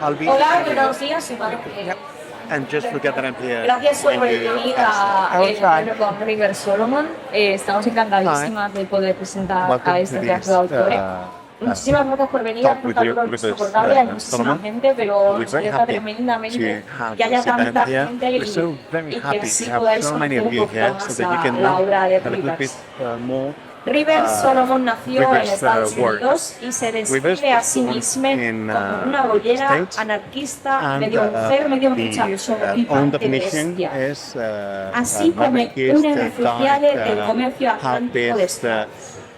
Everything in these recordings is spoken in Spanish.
I'll be Hola, buenos días. and just forget that I'm here. Gracias por when you venir ask. a el encuentro con River Solomon. Estamos encantadísimas de poder presentar Welcome a to este this teatro de autores. Muchísimas gracias por venir. talk with you, Tanto with es us, portable, hay muchísima Solomon. gente, pero We're nos very alegra happy tremendamente to have que haya you sit tanta down here. gente We're so very y que happy así to have podáis so many conocer of un you poquito here más so that you can la know obra de a little bit Rivers. more. Rivers Solomon nació en Rivers' Estados work. Unidos y se Rivers describe a was sí born mismo in, como una bollera States, anarquista, and medio mujer, medio muchacho, the own bastante definition bestia. is Así como anarchist, una refugiada del comercio atlántico de activist, esclavos.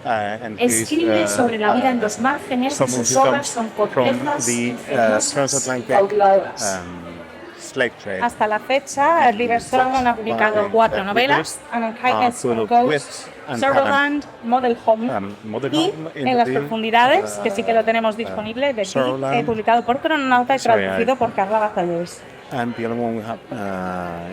and who's, Escribe sobre la vida en los márgenes y someone sus who obras comes son from complejas, the ingeniosas y transatlantic cautivadoras. slave trade. Hasta la fecha, Rivers Solomon ha publicado 4 novelas: An Unkindness full for of Ghosts, wit and Sorrowland, Model Home Model y Home, En las Interview, Profundidades, que sí que lo tenemos disponible, de Sorrowland. publicado por Crononauta y Sorry, traducido por Carla Bazalles. And the other one we have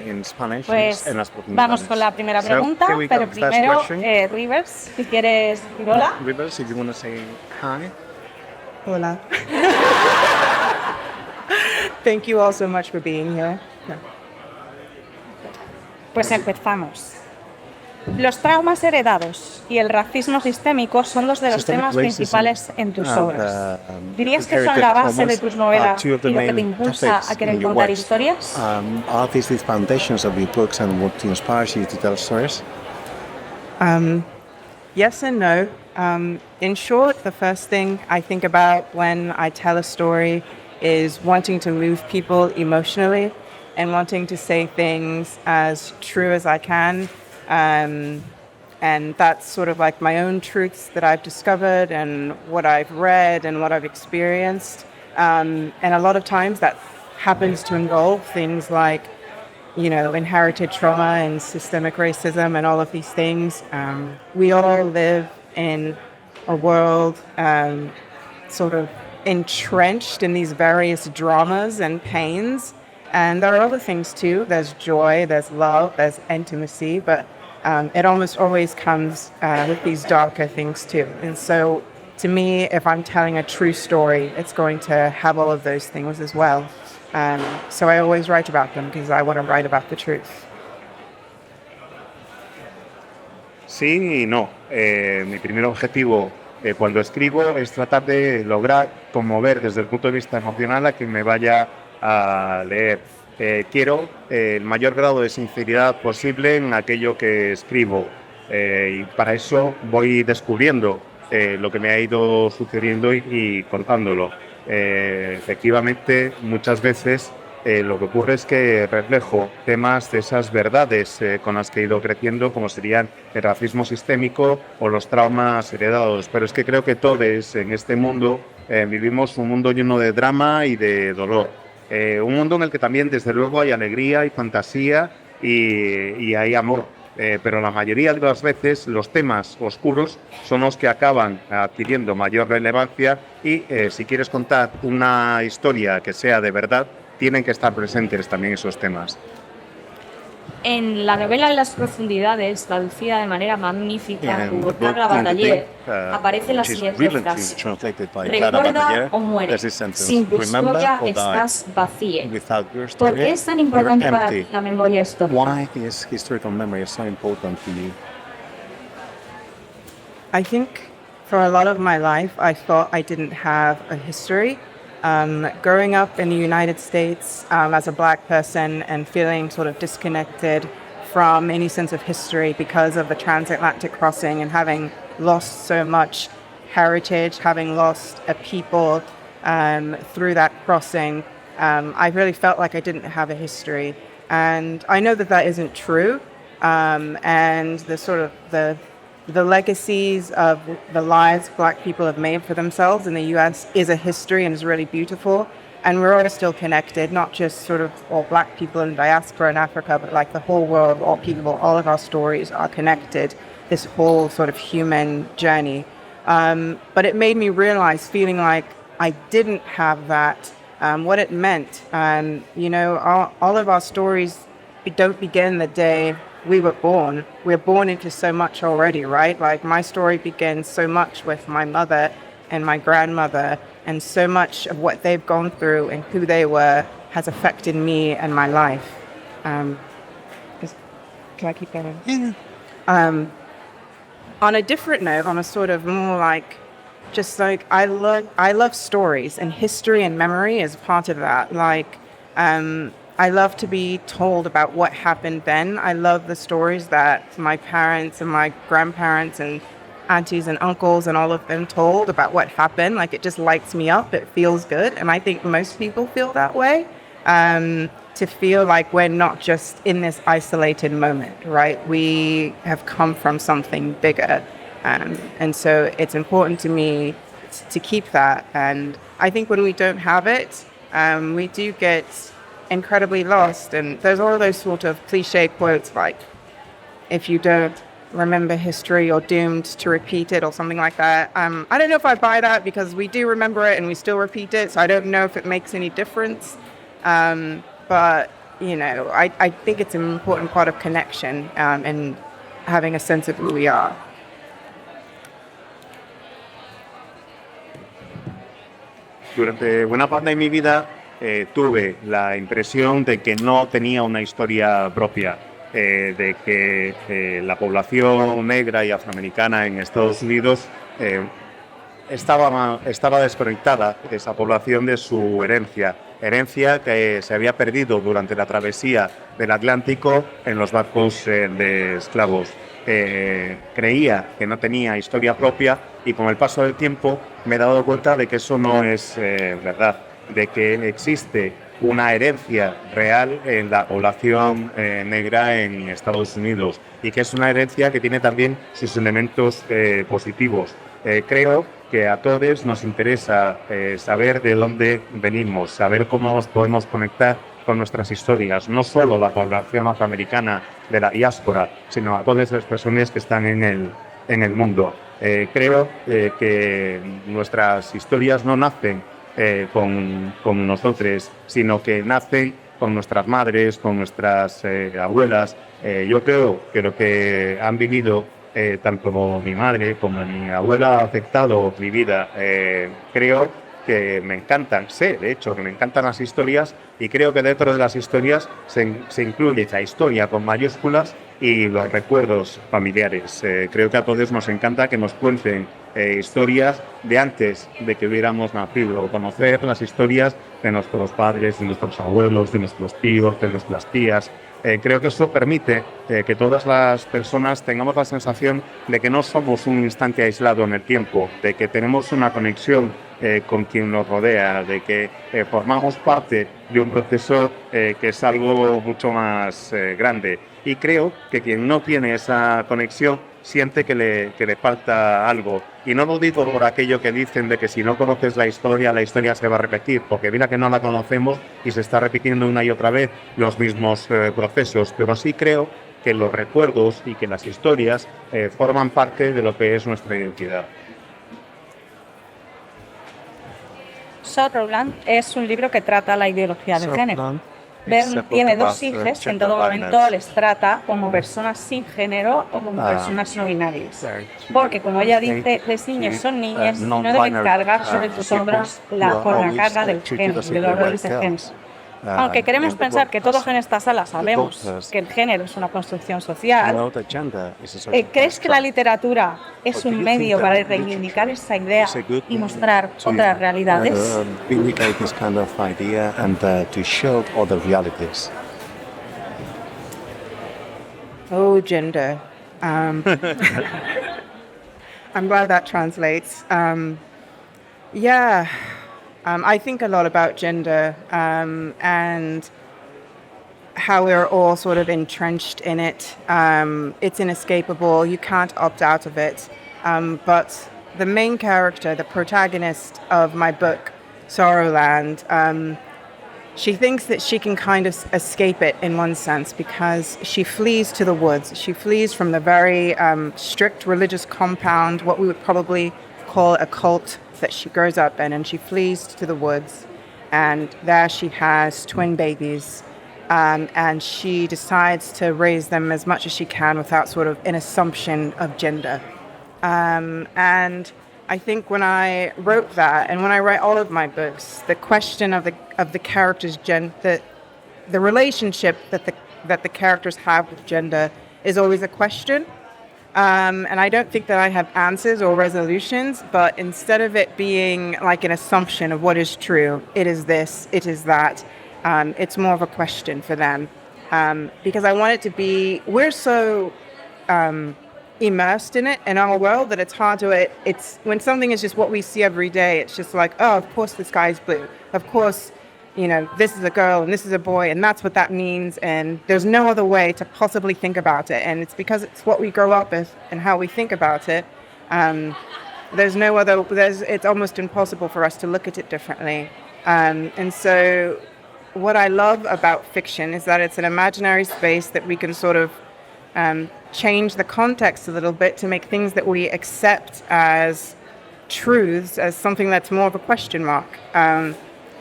in Spanish Pues is En las Profundidades. vamos con la primera pregunta, here we go. pero First primero, question. Rivers, si quieres decir hola. Rivers, if you want to say hi. Hola. Thank you all so much for being here. Pues empezamos. Los traumas heredados y el racismo sistémico son dos de los Systemic temas racism principales en tus and, obras. ¿Dirías que son inherited la base traumas de tus novelas two y of the lo que te main impulsa topics a querer in your contar works. historias? Are these the foundations of your books and what inspires you to tell stories? Yes and no. In short, the first thing I think about when I tell a story is wanting to move people emotionally and wanting to say things as true as I can. And that's sort of like my own truths that I've discovered and what I've read and what I've experienced. And a lot of times that happens to involve things like, inherited trauma and systemic racism and all of these things. We all live in a world sort of entrenched in these various dramas and pains. And there are other things too. There's joy, there's love, there's intimacy, but it almost always comes with these darker things too. And so to me, if I'm telling a true story, it's going to have all of those things as well. So I always write about them because I want to write about the truth. Sí y no. Mi primer objetivo cuando escribo es tratar de lograr conmover desde el punto de vista emocional a quien me vaya a leer. Quiero el mayor grado de sinceridad posible en aquello que escribo y para eso voy descubriendo lo que me ha ido sucediendo y contándolo. Efectivamente, muchas veces lo que ocurre es que reflejo temas de esas verdades con las que he ido creciendo, como serían el racismo sistémico o los traumas heredados. Pero es que creo que todos en este mundo vivimos un mundo lleno de drama y de dolor. Un mundo en el que también, desde luego, hay alegría, hay fantasía y hay amor. Pero la mayoría de las veces los temas oscuros son los que acaban adquiriendo mayor relevancia y si quieres contar una historia que sea de verdad, tienen que estar presentes también esos temas. En la novela En las Profundidades, traducida de manera magnífica por Carla Batallé, aparece la siguiente frase: recuerda o muere, sin tu historia estás vacía. ¿Por qué es tan importante para ti la memoria histórica? Why is historical memory so important to you? I think for a lot of my life, I thought I didn't have a history. Growing up in the United States as a Black person and feeling sort of disconnected from any sense of history because of the transatlantic crossing and having lost so much heritage, having lost a people through that crossing, I really felt like I didn't have a history. And I know that isn't true. And the legacies of the lives Black people have made for themselves in the U.S. is a history and is really beautiful. And we're all still connected, not just sort of all Black people in diaspora in Africa, but like the whole world, all people, all of our stories are connected, this whole sort of human journey. But it made me realize, feeling like I didn't have that, what it meant. And, all of our stories don't begin the day we were born. We're born into so much already, right? Like my story begins so much with my mother and my grandmother and so much of what they've gone through and who they were has affected me and my life. Can I keep going? Yeah. On a different note, on a sort of more like, just like I love stories, and history and memory is part of that. Like, I love to be told about what happened then. I love the stories that my parents and my grandparents and aunties and uncles and all of them told about what happened. Like, it just lights me up. It feels good. And I think most people feel that way. To feel like we're not just in this isolated moment, right? We have come from something bigger. And so it's important to me to keep that. And I think when we don't have it, we do get incredibly lost. And there's all those sort of cliche quotes like, if you don't remember history, you're doomed to repeat it, or something like that. I don't know if I buy that, because we do remember it and we still repeat it. So I don't know if it makes any difference. But, you know, I think it's an important part of connection, and having a sense of who we are. Durante buena parte de mi vida tuve la impresión de que no tenía una historia propia, de que la población negra y afroamericana en Estados Unidos estaba desconectada, esa población, de su herencia que se había perdido durante la travesía del Atlántico en los barcos de esclavos. Creía que no tenía historia propia, y con el paso del tiempo me he dado cuenta de que eso no es verdad, de que existe una herencia real en la población negra en Estados Unidos, y que es una herencia que tiene también sus elementos positivos. Creo que a todos nos interesa saber de dónde venimos, saber cómo nos podemos conectar con nuestras historias, no solo la población afroamericana de la diáspora, sino a todas las personas que están en el mundo. Creo que nuestras historias no nacen con nosotros, sino que nacen con nuestras madres, con nuestras abuelas. Yo creo que lo que han vivido tanto mi madre como mi abuela ha afectado mi vida. Creo que me encantan, de hecho, que me encantan las historias, y creo que dentro de las historias se incluye la historia con mayúsculas y los recuerdos familiares. Creo que a todos nos encanta que nos cuenten historias de antes de que hubiéramos nacido, conocer las historias de nuestros padres, de nuestros abuelos, de nuestros tíos, de nuestras tías. Creo que eso permite que todas las personas tengamos la sensación de que no somos un instante aislado en el tiempo, de que tenemos una conexión con quien nos rodea, de que formamos parte de un proceso que es algo mucho más grande. Y creo que quien no tiene esa conexión siente que le falta algo. Y no lo digo por aquello que dicen de que si no conoces la historia se va a repetir, porque mira que no la conocemos y se está repitiendo una y otra vez los mismos procesos. Pero sí creo que los recuerdos y que las historias forman parte de lo que es nuestra identidad. Sutherland es un libro que trata la ideología de género. Bern tiene dos hijas que en todo momento les trata como personas sin género o como personas no binarias. Porque, como ella dice, los niños son niñas y no deben cargar sobre sus hombros la carga del género, de los roles de género. Aunque queremos pensar que todos en esta sala sabemos que el género es una construcción social, ¿crees que la literatura es un medio para reivindicar esa idea y mostrar otras realidades? Oh, gender. I'm glad that translates. I think a lot about gender and how we're all sort of entrenched in it. It's inescapable. You can't opt out of it. But the main character, the protagonist of my book, Sorrowland, she thinks that she can kind of escape it in one sense because she flees to the woods. She flees from the very strict religious compound, what we would probably call a cult that she grows up in, and she flees to the woods, and there she has twin babies, and she decides to raise them as much as she can without sort of an assumption of gender. And I think when I wrote that, and when I write all of my books, the question of the characters' the relationship that the characters have with gender is always a question. And I don't think that I have answers or resolutions, but instead of it being like an assumption of what is true, it is this, it is that, it's more of a question for them. Because I want it to be, we're so immersed in it, in our world, that it's hard to, it's when something is just what we see every day, it's just like, oh, of course the sky is blue. Of course, you know, this is a girl and this is a boy and that's what that means, and there's no other way to possibly think about it, and it's because it's what we grow up with and how we think about it. It's almost impossible for us to look at it differently. And so what I love about fiction is that it's an imaginary space that we can sort of change the context a little bit to make things that we accept as truths as something that's more of a question mark.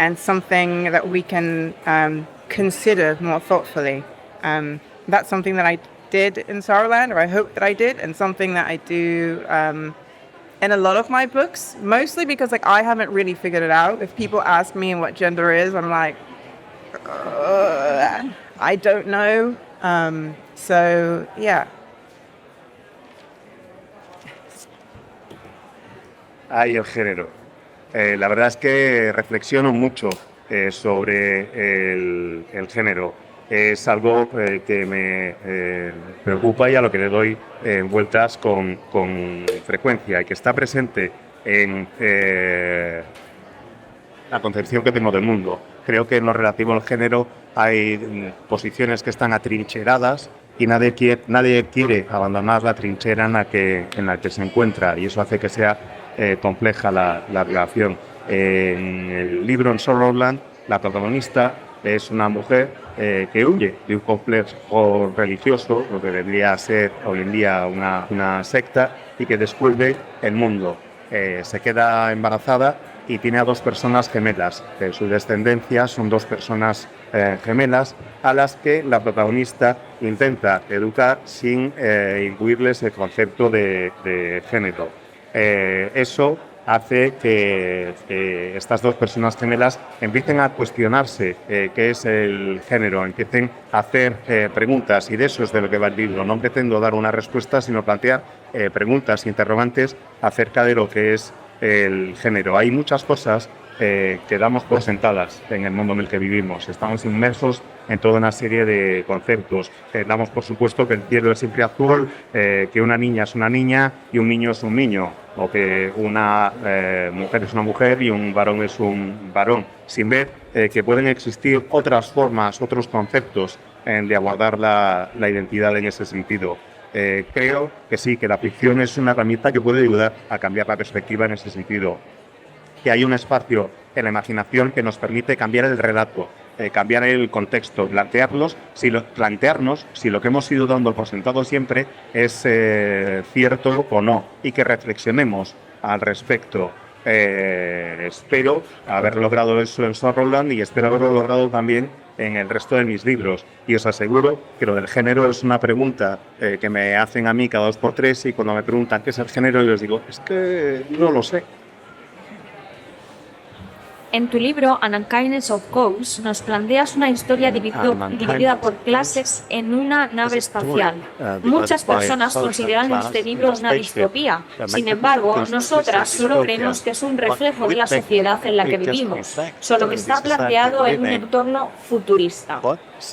And something that we can consider more thoughtfully. That's something that I did in Sorrowland, or I hope that I did, and something that I do in a lot of my books, mostly because like I haven't really figured it out. If people ask me what gender is, I'm like, I don't know. So, yeah. Hay el género. La verdad es que reflexiono mucho sobre el género. Es algo que me preocupa y a lo que le doy vueltas con frecuencia y que está presente en la concepción que tengo del mundo. Creo que en lo relativo al género hay posiciones que están atrincheradas y nadie quiere abandonar la trinchera en la que se encuentra, y eso hace que sea compleja la relación. En el libro, en Sorrowland, la protagonista es una mujer que huye de un complejo religioso, lo que debería ser hoy en día una secta, y que descubre el mundo. Se queda embarazada y tiene a 2 personas gemelas. Su descendencia son 2 personas gemelas a las que la protagonista intenta educar sin imbuirles el concepto de género. Eso hace que estas 2 personas gemelas empiecen a cuestionarse qué es el género, empiecen a hacer preguntas, y de eso es de lo que va el libro. No pretendo dar una respuesta, sino plantear preguntas, interrogantes acerca de lo que es el género. Hay muchas cosas que damos por sentadas en el mundo en el que vivimos. Estamos inmersos en toda una serie de conceptos. Damos por supuesto que el cielo es siempre azul, que una niña es una niña y un niño es un niño, o que una mujer es una mujer y un varón es un varón, sin ver que pueden existir otras formas, otros conceptos de abordar la identidad en ese sentido. Creo que sí, que la ficción es una herramienta que puede ayudar a cambiar la perspectiva en ese sentido. Que hay un espacio en la imaginación que nos permite cambiar el relato, cambiar el contexto, plantearnos si lo que hemos ido dando por sentado siempre es cierto o no, y que reflexionemos al respecto. Espero haber logrado eso en Sorrowland y espero haberlo logrado también en el resto de mis libros, y os aseguro que lo del género es una pregunta que me hacen a mí cada 2 por 3, y cuando me preguntan qué es el género yo les digo, es que no lo sé. En tu libro, An Unkindness of Ghosts, nos planteas una historia dividida por clases en una nave espacial. Muchas personas consideran este libro una distopía. Sin embargo, nosotras solo creemos que es un reflejo de la sociedad en la que vivimos, solo que está planteado en un entorno futurista.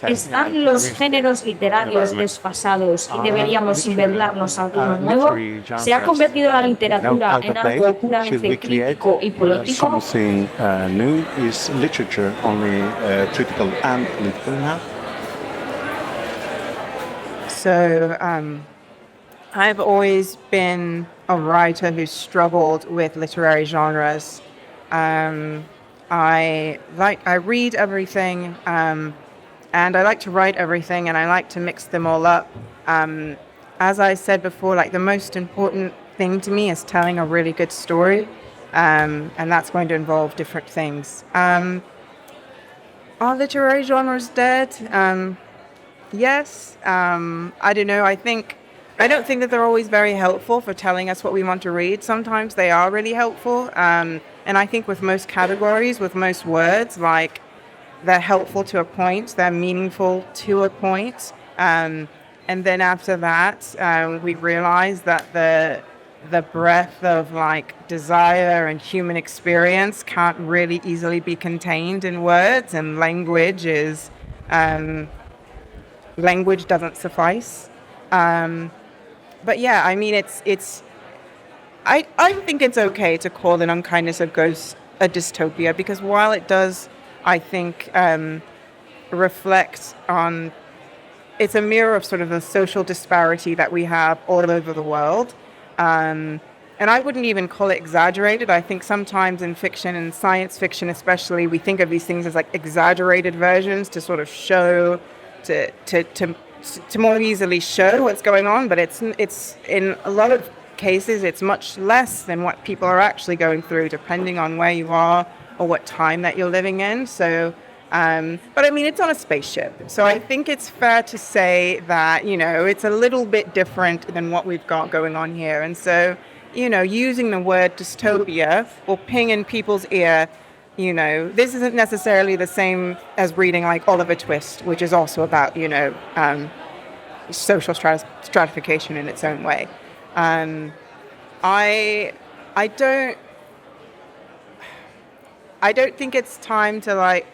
¿Están los géneros literarios desfasados y deberíamos inventarnos alguno nuevo? ¿Se ha convertido la literatura en algo puramente crítico y político? New is literature only critical and political now? So I've always been a writer who's struggled with literary genres. I read everything, and I like to write everything, and I like to mix them all up. As I said before, like the most important thing to me is telling a really good story. And that's going to involve different things. Are literary genres dead? Yes. I don't know. I think I don't think that they're always very helpful for telling us what we want to read. Sometimes they are really helpful. And I think with most categories, with most words, like they're helpful to a point, they're meaningful to a point. And then after that, we realize that the breadth of like desire and human experience can't really easily be contained in words, and language doesn't suffice. But yeah, I mean, I think it's okay to call An Unkindness of Ghosts a dystopia, because while it does, I think, reflect on, it's a mirror of sort of the social disparity that we have all over the world. And I wouldn't even call it exaggerated. I think sometimes in fiction and science fiction especially, we think of these things as like exaggerated versions to sort of show, to more easily show what's going on, but it's in a lot of cases it's much less than what people are actually going through, depending on where you are or what time that you're living in. So but I mean, it's on a spaceship, so I think it's fair to say that, you know, it's a little bit different than what we've got going on here. And so, you know, using the word dystopia will ping in people's ear. You know, this isn't necessarily the same as reading like Oliver Twist, which is also about, you know, social stratification in its own way. I don't think it's time to like,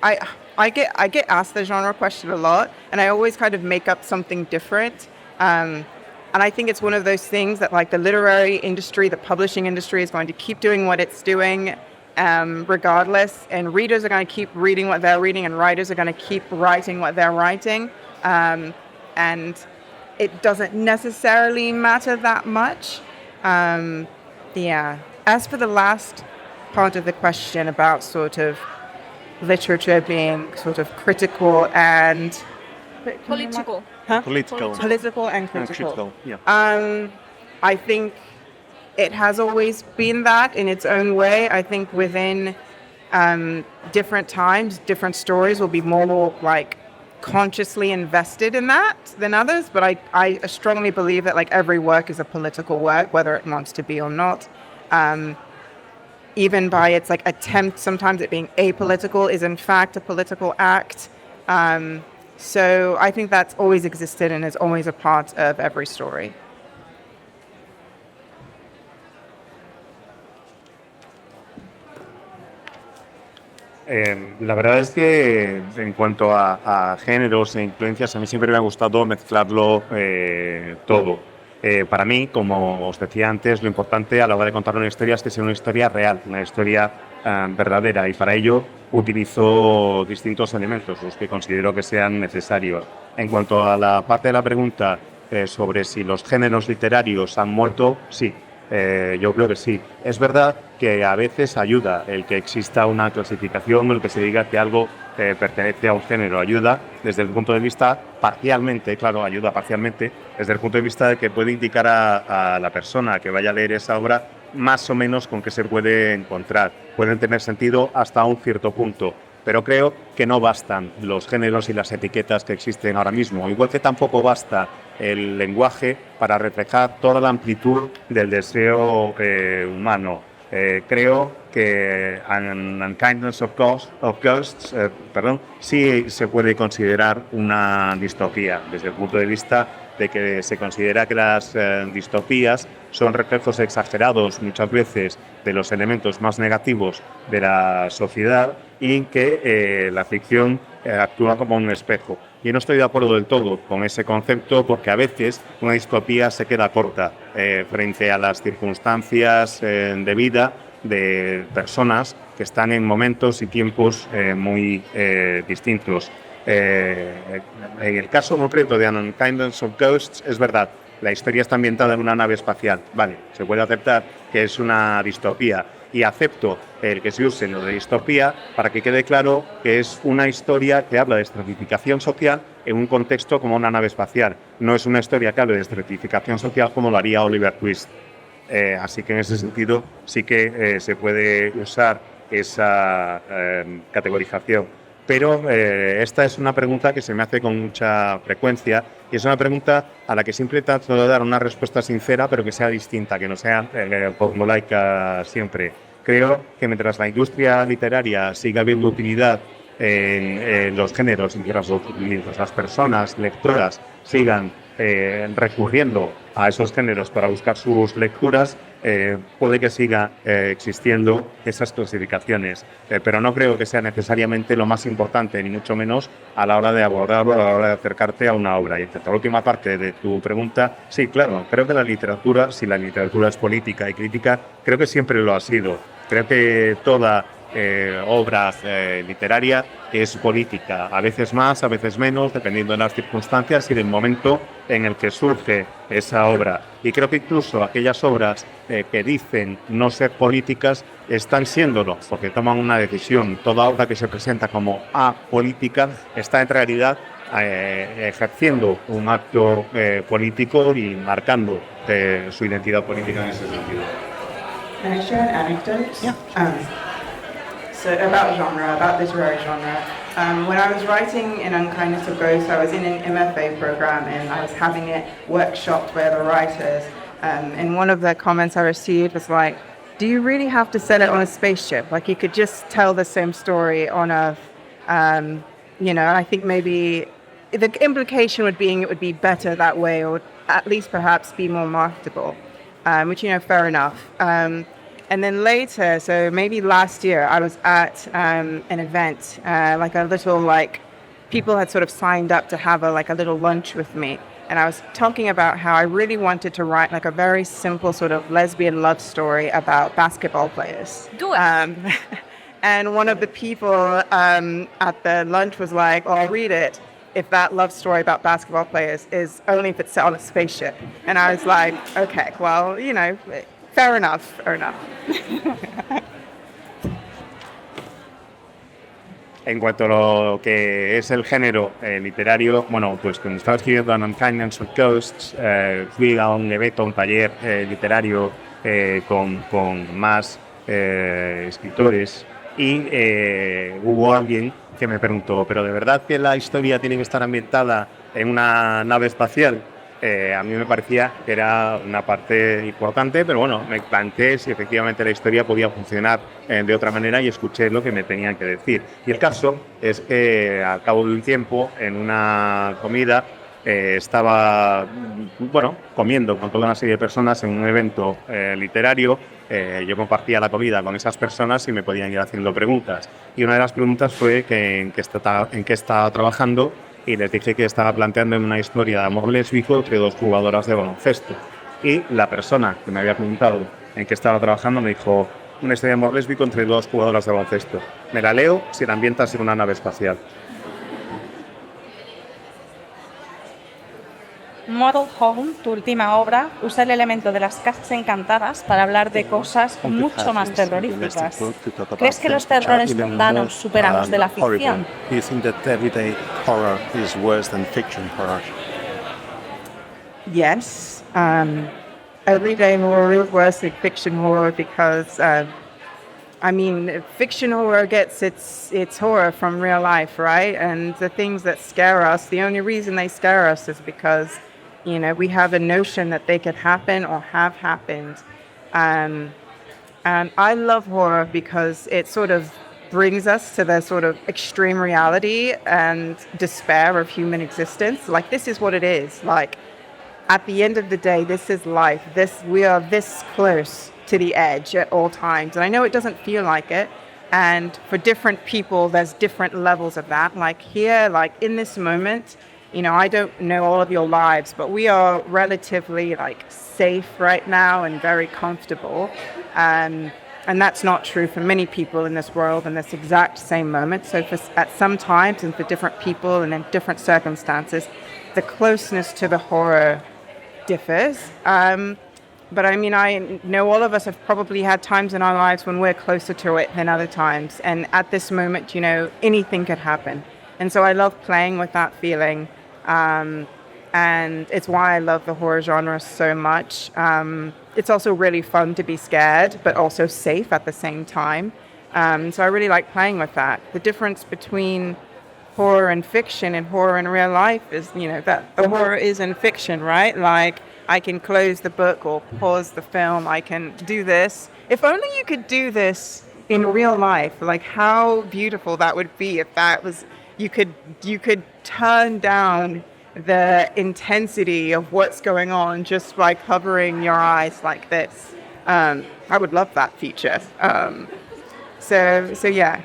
I get asked the genre question a lot, and I always kind of make up something different. And I think it's one of those things that like the literary industry, the publishing industry is going to keep doing what it's doing regardless, and readers are going to keep reading what they're reading, and writers are going to keep writing what they're writing. And it doesn't necessarily matter that much. Yeah. As for the last part of the question about sort of literature being sort of critical and Political. Political and critical. Yeah. I think it has always been that in its own way. I think within different times, different stories will be more like consciously invested in that than others. But I strongly believe that like every work is a political work, whether it wants to be or not. Even by its like attempt, sometimes it being apolitical, is in fact a political act. So I think that's always existed and is always a part of every story. La verdad es que en cuanto a géneros e influencias, a mí siempre me ha gustado mezclarlo todo. Para mí, como os decía antes, lo importante a la hora de contar una historia es que sea una historia real, una historia verdadera, y para ello utilizo distintos elementos, los que considero que sean necesarios. En cuanto a la parte de la pregunta sobre si los géneros literarios han muerto, sí. Yo creo que sí. Es verdad que a veces ayuda el que exista una clasificación, el que se diga que algo pertenece a un género. Ayuda desde el punto de vista parcialmente, claro, ayuda parcialmente, desde el punto de vista de que puede indicar a la persona que vaya a leer esa obra más o menos con qué se puede encontrar. Pueden tener sentido hasta un cierto punto. Pero creo que no bastan los géneros y las etiquetas que existen ahora mismo. Igual que tampoco basta el lenguaje para reflejar toda la amplitud del deseo humano. Creo que An Unkindness of Ghosts, sí se puede considerar una distopía, desde el punto de vista de que se considera que las distopías son reflejos exagerados muchas veces de los elementos más negativos de la sociedad, y que la ficción actúa como un espejo. Yo no estoy de acuerdo del todo con ese concepto, porque a veces una distopía se queda corta frente a las circunstancias de vida de personas que están en momentos y tiempos muy distintos. En el caso concreto de An Unkindness of Ghosts, es verdad, la historia está ambientada en una nave espacial. Vale, se puede aceptar que es una distopía, y acepto el que se use lo de distopía para que quede claro que es una historia que habla de estratificación social en un contexto como una nave espacial. No es una historia que hable de estratificación social como lo haría Oliver Twist. Así que en ese sentido sí que se puede usar esa categorización. pero esta es una pregunta que se me hace con mucha frecuencia y es una pregunta a la que siempre trato de dar una respuesta sincera, pero que sea distinta, que no sea formulaica siempre. Creo que mientras la industria literaria siga viendo utilidad en los géneros, mientras las personas lectoras sigan recurriendo a esos géneros para buscar sus lecturas, puede que siga existiendo esas clasificaciones, pero no creo que sea necesariamente lo más importante, ni mucho menos a la hora de abordarlo, a la hora de acercarte a una obra. Y en la última parte de tu pregunta, sí, claro, creo que la literatura, si la literatura es política y crítica, creo que siempre lo ha sido. Creo que toda obra literaria es política, a veces más, a veces menos, dependiendo de las circunstancias y del momento en el que surge esa obra. Y creo que incluso aquellas obras que dicen no ser políticas están siéndolo, porque toman una decisión. Toda obra que se presenta como apolítica está en realidad ejerciendo un acto político y marcando su identidad política en ese sentido. Can I share an anecdote? Yeah. So about genre, about literary genre. When I was writing In Unkindness of Ghosts, I was in an MFA program and I was having it workshopped by the writers. And one of the comments I received was like, do you really have to set it on a spaceship? Like you could just tell the same story on Earth. You know, I think maybe the implication would be it would be better that way, or at least perhaps be more marketable, which, you know, fair enough. And then later, so maybe last year, I was at an event, like a little, like, people had sort of signed up to have a little lunch with me. And I was talking about how I really wanted to write like a very simple sort of lesbian love story about basketball players. Do it. And one of the people at the lunch was like, oh, I'll read it if that love story about basketball players is only if it's set on a spaceship. And I was like, okay, well, you know, fair enough, fair enough. En cuanto a lo que es el género literario, bueno, pues cuando estaba escribiendo An Unkindness of Ghosts, fui a un evento, un taller literario con más escritores y hubo alguien que me preguntó, ¿pero de verdad que la historia tiene que estar ambientada en una nave espacial? A mí me parecía que era una parte importante, pero bueno, me planteé si efectivamente la historia podía funcionar de otra manera y escuché lo que me tenían que decir. Y el caso es que al cabo de un tiempo, en una comida, estaba comiendo con toda una serie de personas en un evento literario. Yo compartía la comida con esas personas y me podían ir haciendo preguntas. Y una de las preguntas fue en qué estaba trabajando. Y les dije que estaba planteando una historia de amor lésbico entre dos jugadoras de baloncesto. Y la persona que me había preguntado en qué estaba trabajando me dijo, una historia de amor lésbico entre dos jugadoras de baloncesto. Me la leo si la ambientas en una nave espacial. Model Home, tu última obra, usa el elemento de las casas encantadas para hablar de cosas mucho más terroríficas. ¿Crees que los terrores mundanos superan los de la ficción? Do you think that everyday horror is worse than fiction horror? Yes. Everyday horror is worse than fiction horror because, fiction horror gets its horror from real life, right? And the things that scare us, the only reason they scare us is because, you know, we have a notion that they could happen or have happened. And I love horror because it sort of brings us to the sort of extreme reality and despair of human existence. Like, this is what it is. Like, at the end of the day, this is life. We are this close to the edge at all times. And I know it doesn't feel like it. And for different people, there's different levels of that. Like here, like in this moment, you know, I don't know all of your lives, but we are relatively like safe right now and very comfortable. And that's not true for many people in this world in this exact same moment. So at some times and for different people and in different circumstances, the closeness to the horror differs. But I mean, I know all of us have probably had times in our lives when we're closer to it than other times. And at this moment, you know, anything could happen. And so I love playing with that feeling. And it's why I love the horror genre so much. It's also really fun to be scared, but also safe at the same time. So I really like playing with that. The difference between horror and fiction and horror in real life is, that the horror is in fiction, right? Like, I can close the book or pause the film. I can do this. If only you could do this in real life, like how beautiful that would be if that was, you could turn down the intensity of what's going on just by covering your eyes like this. I would love that feature. So yeah.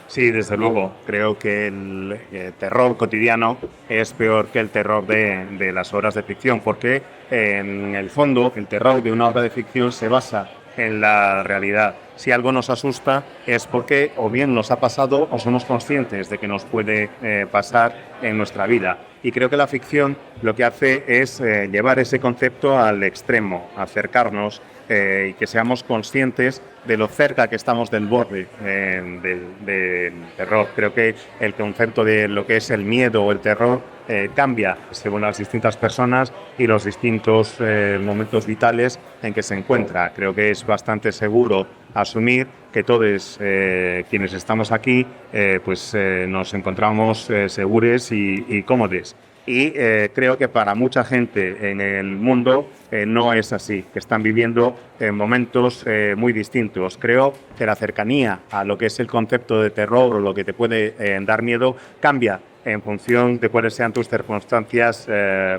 Sí, desde luego. Creo que el terror cotidiano es peor que el terror de las obras de ficción, porque en el fondo el terror de una obra de ficción se basa en la realidad. Si algo nos asusta es porque o bien nos ha pasado o somos conscientes de que nos puede pasar en nuestra vida. Y creo que la ficción lo que hace es llevar ese concepto al extremo, acercarnos y que seamos conscientes de lo cerca que estamos del borde del terror. Creo que el concepto de lo que es el miedo o el terror cambia según las distintas personas y los distintos momentos vitales en que se encuentra. Creo que es bastante seguro asumir que todos quienes estamos aquí nos encontramos seguros y cómodos. Y creo que para mucha gente en el mundo no es así, que están viviendo momentos muy distintos. Creo que la cercanía a lo que es el concepto de terror o lo que te puede dar miedo cambia en función de cuáles sean tus circunstancias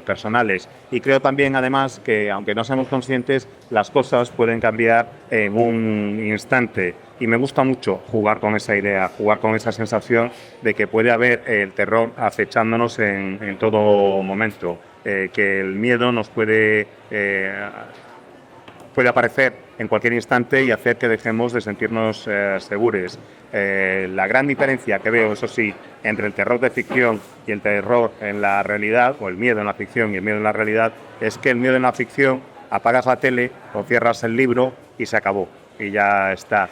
personales. Y creo también, además, que aunque no seamos conscientes, las cosas pueden cambiar en un instante. Y me gusta mucho jugar con esa idea, jugar con esa sensación de que puede haber el terror acechándonos en todo momento, que el miedo nos puede aparecer en cualquier instante y hacer que dejemos de sentirnos seguros. La gran diferencia que veo, eso sí, entre el terror de ficción y el terror en la realidad, o el miedo en la ficción y el miedo en la realidad, es que el miedo en la ficción apagas la tele o cierras el libro y se acabó, y ya está.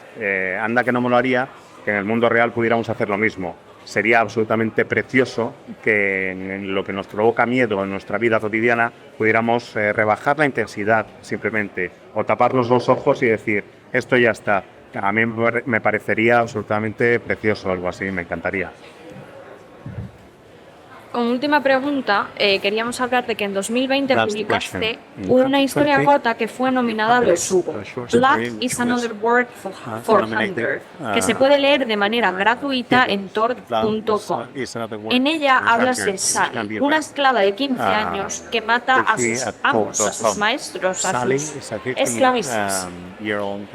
Anda que no me lo haría que en el mundo real pudiéramos hacer lo mismo. Sería absolutamente precioso que en lo que nos provoca miedo en nuestra vida cotidiana pudiéramos rebajar la intensidad simplemente, o taparnos los ojos y decir, esto ya está. A mí me parecería absolutamente precioso, algo así, me encantaría. Como última pregunta, queríamos hablar de que en 2020 publicaste una historia corta que fue nominada a los Hugo. Black is another word for hunger, que se puede leer de manera gratuita en tor.com. En ella hablas de Sally, una esclava de 15 años que mata a sus amos, a sus maestros, a sus esclavistas,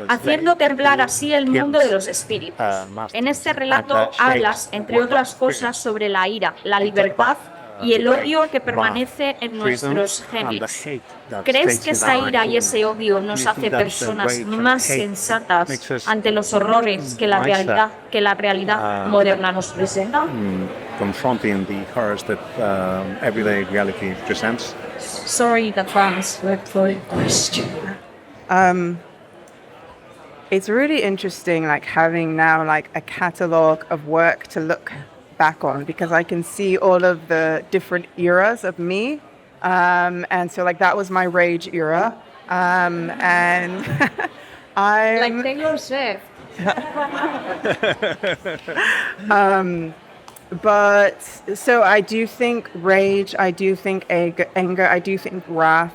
haciendo temblar así el mundo de los espíritus. En este relato hablas, entre otras cosas, sobre la ira, la libertad y el odio que permanece en nuestros genes. ¿Crees que esa ira y ese odio nos hace personas más sensatas ante los horrores que la realidad moderna nos presenta? Confronting the horrors that everyday reality presents. Sorry that was for the question. It's really interesting, like having now like a catalogue of work to look back on, because I can see all of the different eras of me, and so like that was my rage era, and I Like Taylor Swift. But so I do think rage, I do think anger, I do think wrath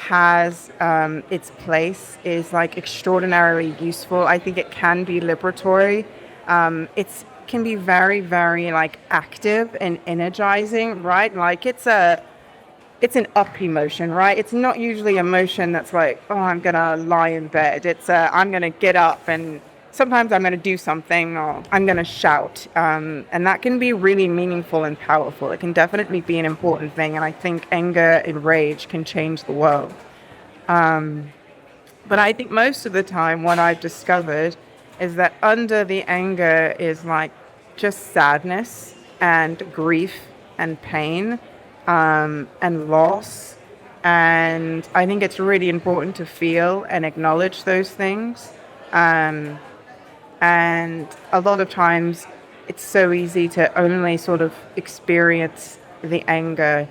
has its place, is like extraordinarily useful. I think it can be liberatory. It can be very, very like active and energizing, right? Like it's an up emotion, right? It's not usually emotion that's like, oh, I'm gonna lie in bed. It's I'm gonna get up, and sometimes I'm gonna do something, or I'm gonna shout, and that can be really meaningful and powerful. It can definitely be an important thing, and I think anger and rage can change the world. But I think most of the time what I've discovered is that under the anger is like just sadness and grief and pain, and loss. And I think it's really important to feel and acknowledge those things. And a lot of times it's so easy to only sort of experience the anger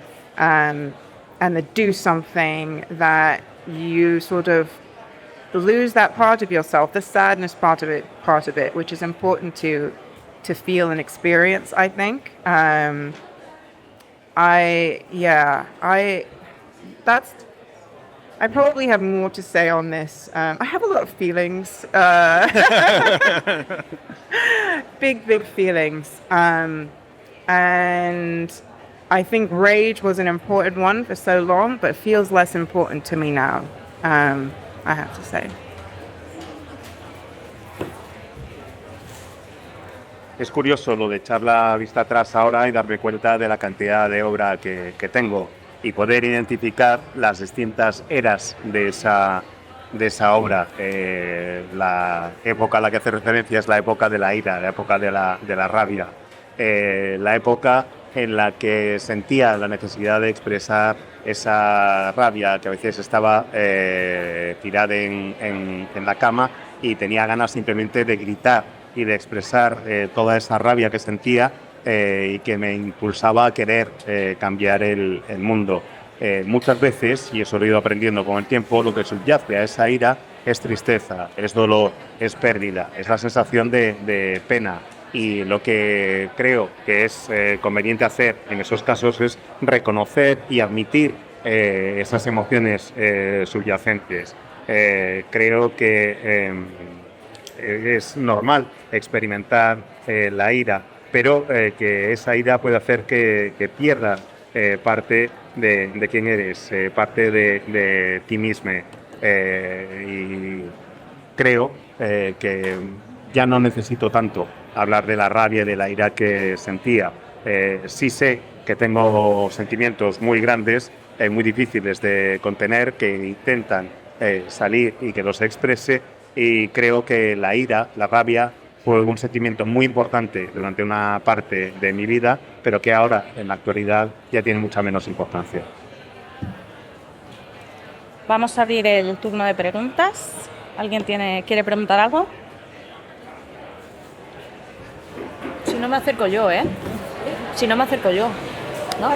and the do something, that you sort of lose that part of yourself, the sadness part of it, which is important to feel and experience, I think. I probably have more to say on this. I have a lot of feelings, big feelings. And I think rage was an important one for so long, but feels less important to me now, I have to say. Es curioso lo de echar la vista atrás ahora y darme cuenta de la cantidad de obra que tengo y poder identificar las distintas eras de esa obra. La época a la que hace referencia es la época de la ira, la época de la rabia, la época en la que sentía la necesidad de expresar esa rabia, que a veces estaba tirada en la cama y tenía ganas simplemente de gritar y de expresar toda esa rabia que sentía y que me impulsaba a querer cambiar el mundo. Muchas veces, y eso lo he ido aprendiendo con el tiempo, lo que subyace a esa ira es tristeza, es dolor, es pérdida, es la sensación de pena. Y lo que creo que es conveniente hacer en esos casos es reconocer y admitir esas emociones subyacentes. Creo que es normal experimentar la ira, pero que esa ira puede hacer que pierdas parte de quién eres, parte de ti mismo. Y creo que ya no necesito tanto hablar de la rabia y de la ira que sentía. Sí sé que tengo sentimientos muy grandes, muy difíciles de contener, que intentan salir y que los exprese, y creo que la ira, la rabia, fue un sentimiento muy importante durante una parte de mi vida, pero que ahora, en la actualidad, ya tiene mucha menos importancia. Vamos a abrir el turno de preguntas. ¿Alguien quiere preguntar algo? Si no me acerco yo, ¿eh? Si no me acerco yo. ¿No?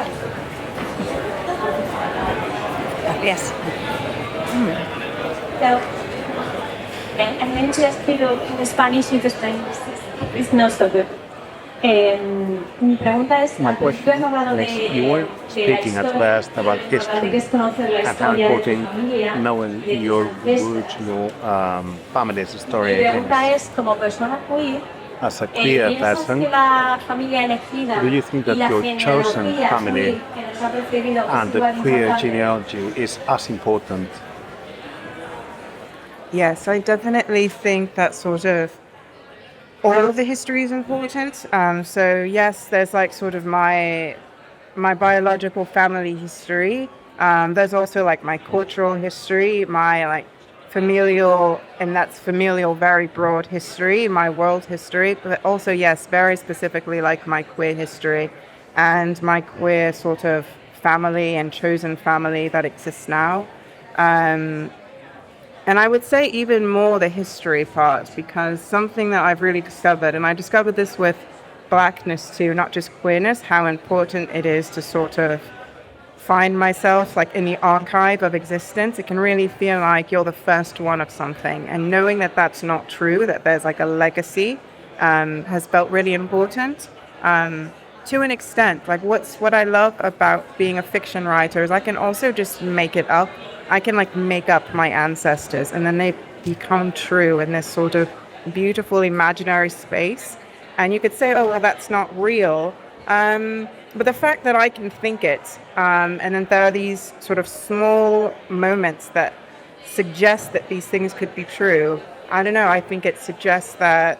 Gracias. And then just in Spanish if it's not so good. Mi pregunta es, tú has hablado You were speaking at last about history and how important knowing your roots, your family's Mi story pregunta is. es, como persona queer, As a queer ¿piensas person, que la familia elegida do you think that y la your chosen genealogía family queer que nos ha precedido and es the igual de queer importante? genealogy is as important? Yes, I definitely think that sort of all of the history is important. So yes, there's like sort of my biological family history. There's also like my cultural history, my like familial, and that's familial, very broad history, my world history, but also yes, very specifically like my queer history and my queer sort of family and chosen family that exists now. And I would say even more the history part, because something that I've really discovered, and I discovered this with Blackness too, not just queerness, how important it is to sort of find myself like in the archive of existence. It can really feel like you're the first one of something, and knowing that that's not true, that there's like a legacy, has felt really important. To an extent, like what I love about being a fiction writer is I can also just make it up. I can like make up my ancestors and then they become true in this sort of beautiful imaginary space. And you could say, oh, well, that's not real. But the fact that I can think it, and then there are these sort of small moments that suggest that these things could be true. I don't know, I think it suggests that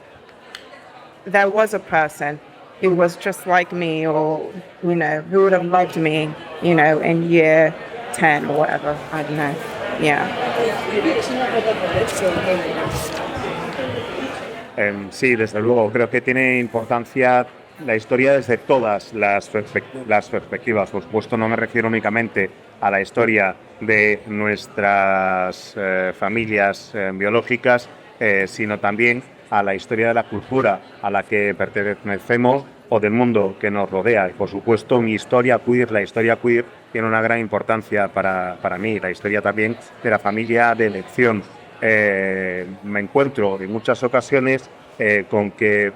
there was a person who was just like me, or, you know, who would have loved me, you know, in year 10 or whatever. I don't know. Yeah. Sí, desde luego, creo que tiene importancia la historia desde todas las perspectivas. Por supuesto, no me refiero únicamente a la historia de nuestras familias biológicas, sino también a la historia de la cultura a la que pertenecemos o del mundo que nos rodea. Y por supuesto mi historia queer, la historia queer, tiene una gran importancia para mí, la historia también de la familia de elección. Me encuentro en muchas ocasiones con que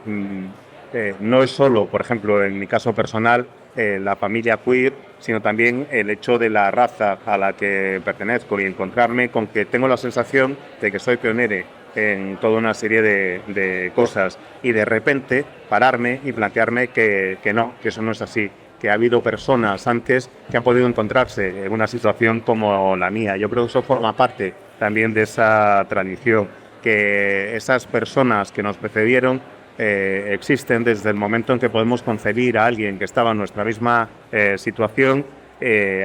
no es solo, por ejemplo, en mi caso personal, la familia queer, sino también el hecho de la raza a la que pertenezco y encontrarme con que tengo la sensación de que soy pionero en toda una serie de cosas y de repente pararme y plantearme que no, que eso no es así, que ha habido personas antes que han podido encontrarse en una situación como la mía. Yo creo que eso forma parte también de esa tradición, que esas personas que nos precedieron existen desde el momento en que podemos concebir a alguien que estaba en nuestra misma situación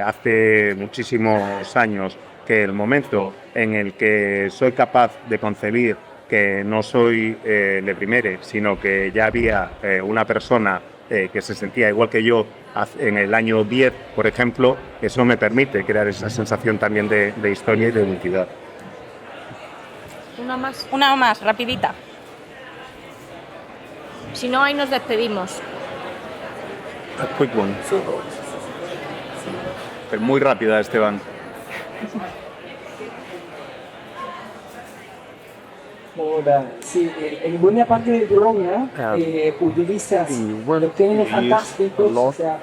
hace muchísimos años, que el momento en el que soy capaz de concebir que no soy le primere, sino que ya había una persona que se sentía igual que yo en el año 10, por ejemplo, eso me permite crear esa sensación también de historia y de identidad. Una más, rapidita. Si no, ahí nos despedimos. A quick one. Pero muy rápida, Esteban. Ahora, sí, en buena parte de Colombia utilizas los términos fantásticos, o sea,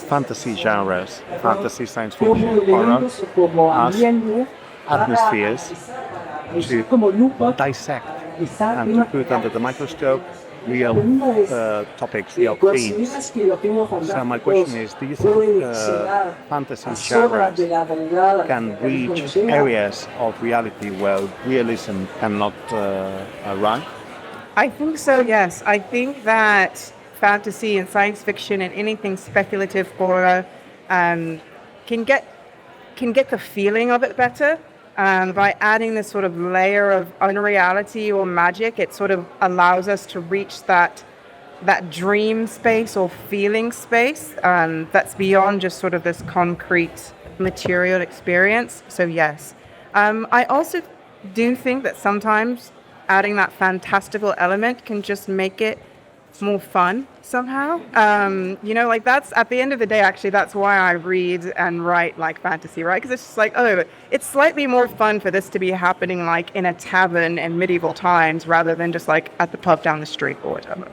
Fantasy genres, fantasy, science como fiction, horror, elementos como ambiente, atmospheres, como lupa, dissect quizá and to put under the microscope real topics, real themes. So my question is, do you think fantasy genres can reach areas of reality where realism cannot run? I think so, yes. I think that fantasy and science fiction and anything speculative horror can get the feeling of it better. By adding this sort of layer of unreality or magic, it sort of allows us to reach that dream space or feeling space that's beyond just sort of this concrete material experience. So yes. I also do think that sometimes adding that fantastical element can just make it more fun somehow. Like that's at the end of the day, actually, that's why I read and write like fantasy, right? Because it's just like, oh, it's slightly more fun for this to be happening like in a tavern in medieval times rather than just like at the pub down the street or whatever.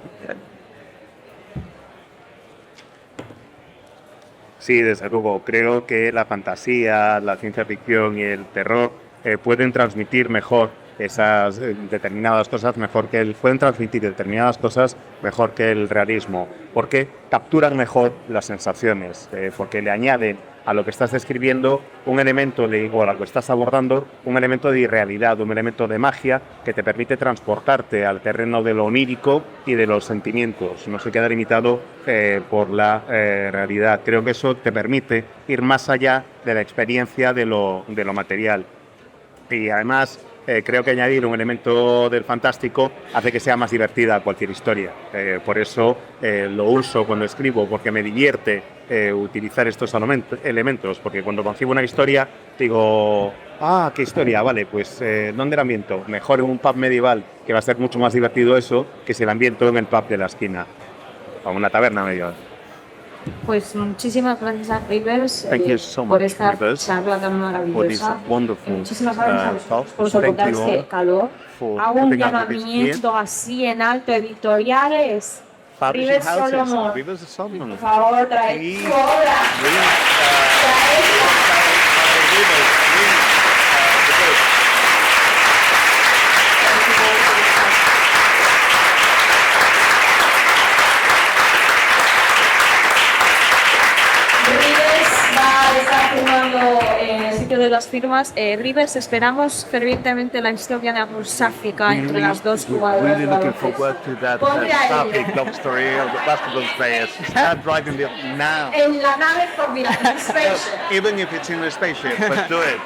Sí, desde luego. Creo que la fantasía, la ciencia ficción y el terror pueden transmitir mejor esas determinadas cosas pueden transmitir determinadas cosas mejor que el realismo, porque capturan mejor las sensaciones, porque le añaden a lo que estás describiendo un elemento o a lo que estás abordando, un elemento de irrealidad, un elemento de magia que te permite transportarte al terreno de lo onírico y de los sentimientos. No se queda limitado por la realidad. Creo que eso te permite ir más allá de la experiencia de lo material. Y además creo que añadir un elemento del fantástico hace que sea más divertida cualquier historia. Por eso lo uso cuando escribo, porque me divierte utilizar estos elementos, porque cuando concibo una historia digo, ¿qué historia? Vale, pues ¿dónde la ambiento? Mejor en un pub medieval, que va a ser mucho más divertido eso que si la ambiento en el pub de la esquina o en una taberna medieval. Pues muchísimas gracias a Rivers por esta Rivers, charla tan maravillosa. Muchísimas gracias por soportar este calor. Hago un llamamiento así en alto, editoriales. Rivers Solomon, por favor, trae su obra. De las firmas, Rivers, esperamos fervientemente la historia de amor sáfica entre las dos jugadoras. Really looking forward to that sapphic love story of the basketball players. Start driving it now. En la nave espacial, Even if it's in a spaceship, but do it.